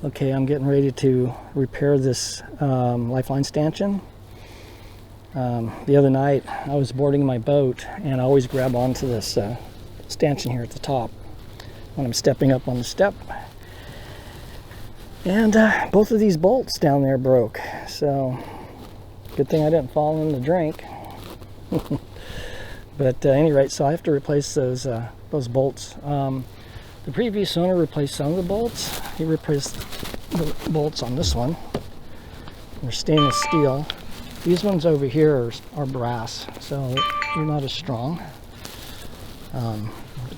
Okay, I'm getting ready to repair this Lifeline Stanchion. The other night I was boarding my boat and I always grab onto this stanchion here at the top when I'm stepping up on the step. And both of these bolts down there broke, so good thing I didn't fall in the drink. But at any rate, so I have to replace those bolts. The previous owner replaced some of the bolts. He replaced the bolts on this one. They're stainless steel. These ones over here are brass, so they're not as strong.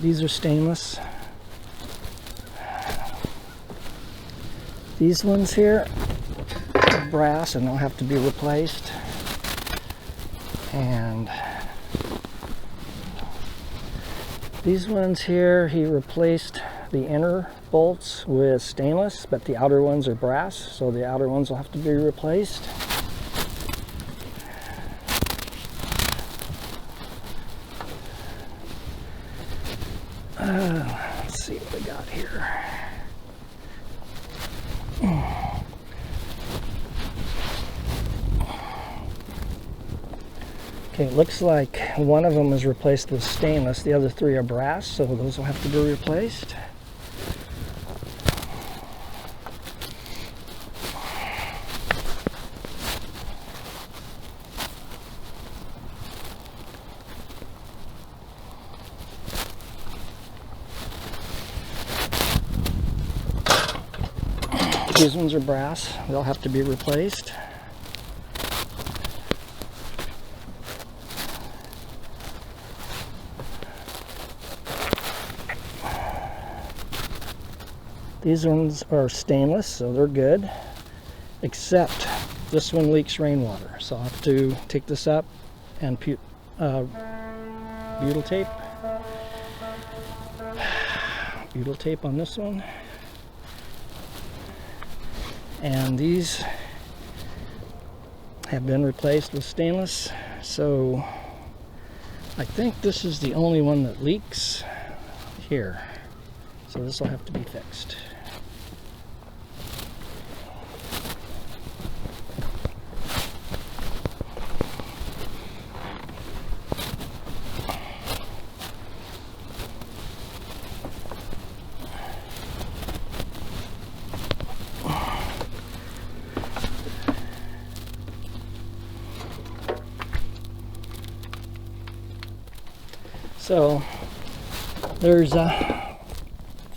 These are stainless. These ones here are brass and they'll have to be replaced. And these ones here, he replaced the inner bolts with stainless, but the outer ones are brass, so the outer ones will have to be replaced. Let's see what we got here. Okay, it looks like one of them is replaced with stainless, the other three are brass, so those will have to be replaced. These ones are brass, they'll have to be replaced. These ones are stainless, so they're good, except this one leaks rainwater. So I'll have to take this up and butyl tape on this one. And these have been replaced with stainless, so I think this is the only one that leaks here. So this will have to be fixed. So there's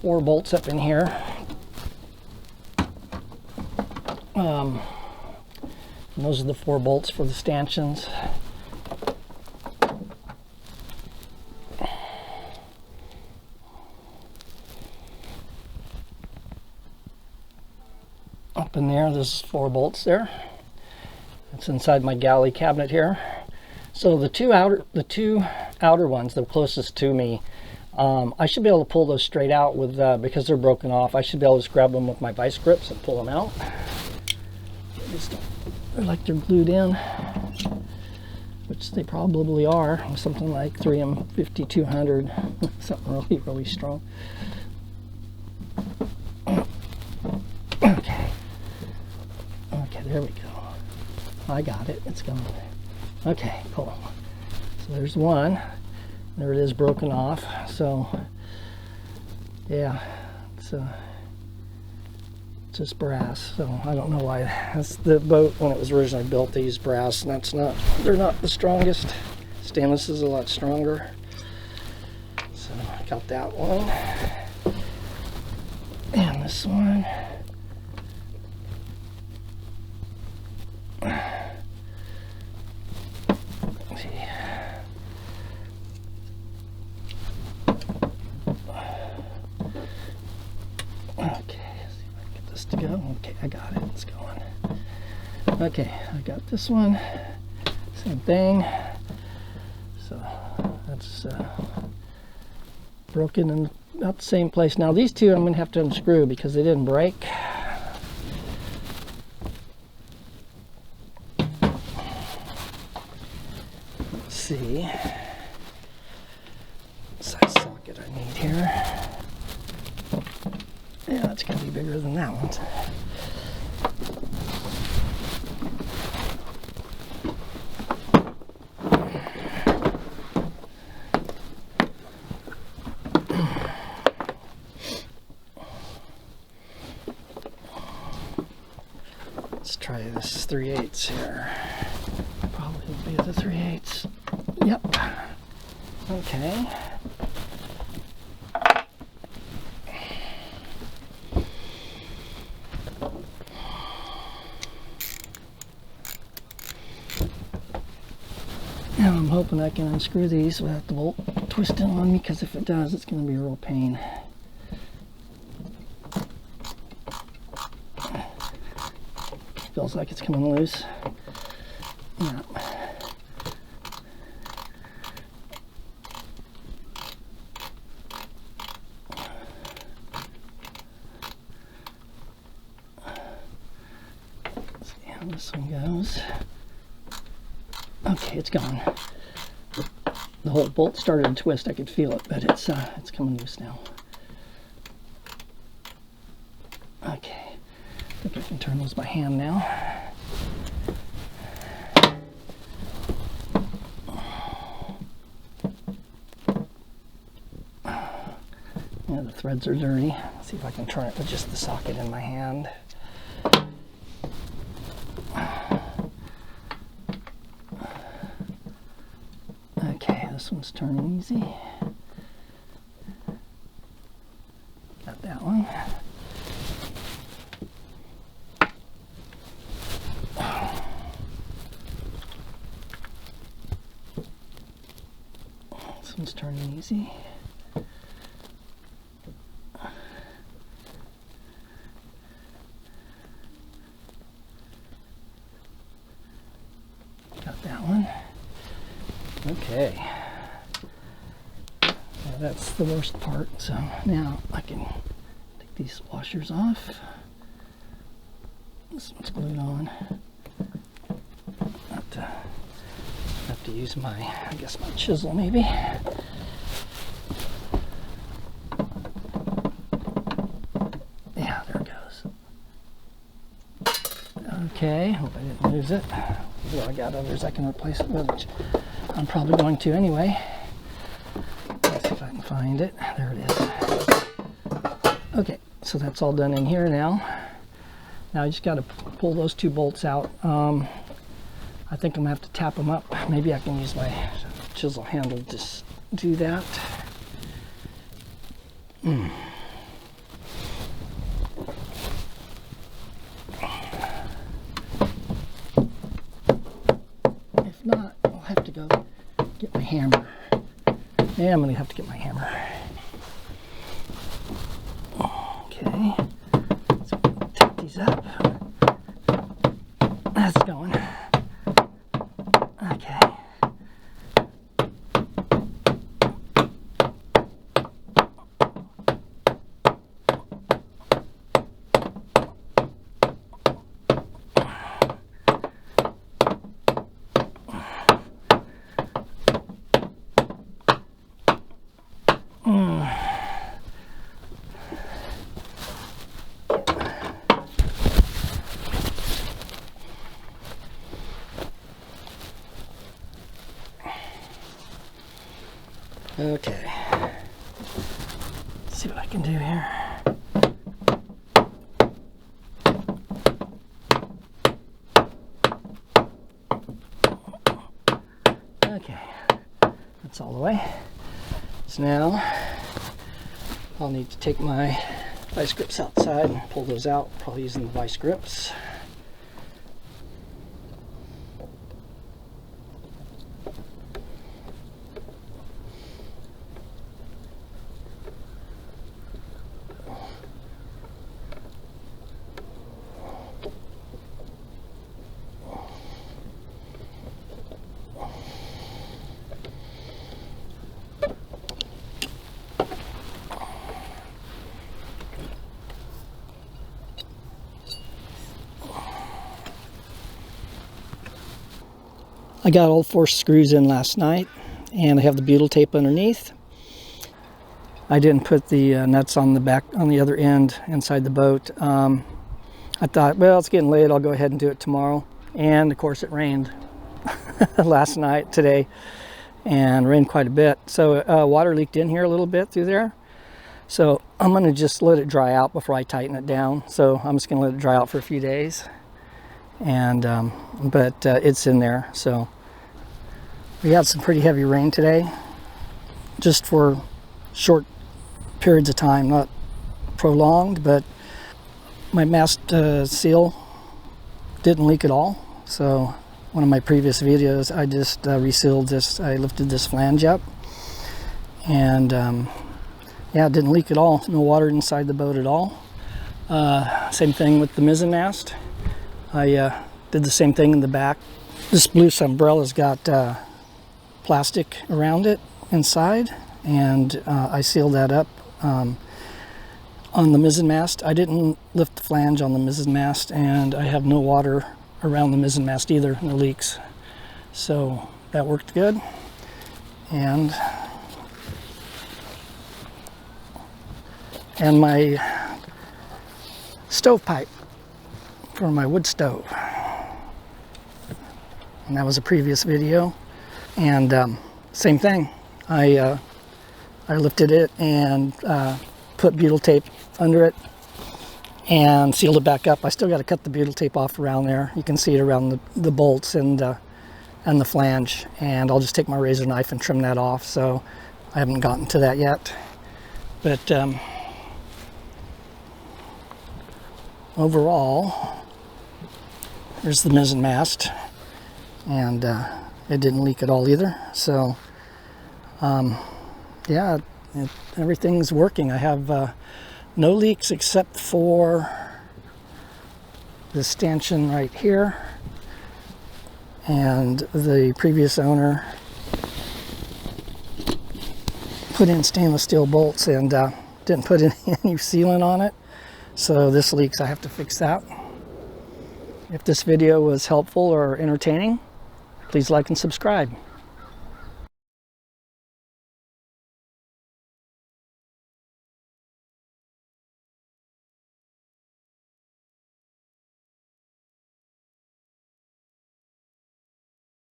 4 bolts up in here. And those are the 4 bolts for the stanchions. Up in there, there's 4 bolts there. It's inside my galley cabinet here. So the two outer ones, the closest to me, I should be able to pull those straight out with because they're broken off. I should be able to just grab them with my vice grips and pull them out. They're like they're glued in, which they probably are. Something like 3M50 200, something really strong. Okay, there we go. I got it. It's going. Okay, cool. So there's one. There it is, broken off. So yeah, it's just brass. So I don't know why. That's the boat when it was originally built. They used brass, and they're not the strongest. Stainless is a lot stronger. So I got that one and this one. To go. Okay, I got it. It's going. Okay, I got this one. Same thing. So that's broken in about the same place. Now these two I'm going to have to unscrew because they didn't break. Let's see. Size socket I need here. Yeah, it's going to be bigger than that one. Let's try this 3/8 here. Probably will be the 3/8. Yep. Okay. Now I'm hoping I can unscrew these without the bolt twisting on me, because if it does, it's going to be a real pain. Feels like it's coming loose. Yeah. Let's see how this one goes. Okay, it's gone. The whole bolt started to twist. I could feel it, but it's coming loose now. Okay, I think I can turn those by hand now. Yeah, the threads are dirty. Let's see if I can turn it with just the socket in my hand. Okay, this one's turning easy. Got that one. This one's turning easy. Got that one. Okay. Well, that's the worst part. So now I can take these washers off. This one's glued on. Have to use my, I guess, my chisel maybe. Yeah, there it goes. Okay, hope I didn't lose it. Well, I got others I can replace it with, which I'm probably going to anyway. Let's see if I can find it. There it is. Okay, so that's all done in here now. Now I just got to pull those two bolts out. I think I'm gonna have to tap them up. Maybe I can use my chisel handle to just do that. If not, I'll have to go get my hammer. Yeah, I'm gonna have to get my hammer. Okay, so tap these up. That's going. Okay. Okay, let's see what I can do here. Okay, that's all the way. So now I'll need to take my vice grips outside and pull those out, probably using the vice grips. I got all 4 screws in last night, and I have the butyl tape underneath. I didn't put the nuts on the back, on the other end inside the boat. I thought, well, it's getting late, I'll go ahead and do it tomorrow. And of course it rained last night, today, and rained quite a bit. So water leaked in here a little bit through there. So I'm gonna just let it dry out before I tighten it down. So I'm just gonna let it dry out for a few days. And but it's in there. So we had some pretty heavy rain today, just for short periods of time, not prolonged, but my mast seal didn't leak at all. So one of my previous videos, I just resealed this, I lifted this flange up, and yeah, it didn't leak at all. No water inside the boat at all. Same thing with the mizzen mast. I did the same thing in the back. This blue umbrella's got plastic around it inside, and I sealed that up on the mizzen mast. I didn't lift the flange on the mizzen mast, and I have no water around the mizzen mast either, no leaks. So that worked good. And my stovepipe for my wood stove. And that was a previous video. And same thing. I lifted it and put butyl tape under it and sealed it back up. I still got to cut the butyl tape off around there. You can see it around the bolts and the flange. And I'll just take my razor knife and trim that off. So I haven't gotten to that yet. But overall, here's the mizzen mast, and it didn't leak at all either. So yeah, everything's working. I have no leaks except for the stanchion right here, and the previous owner put in stainless steel bolts and didn't put any sealant on it. So this leaks, I have to fix that. If this video was helpful or entertaining, please like and subscribe.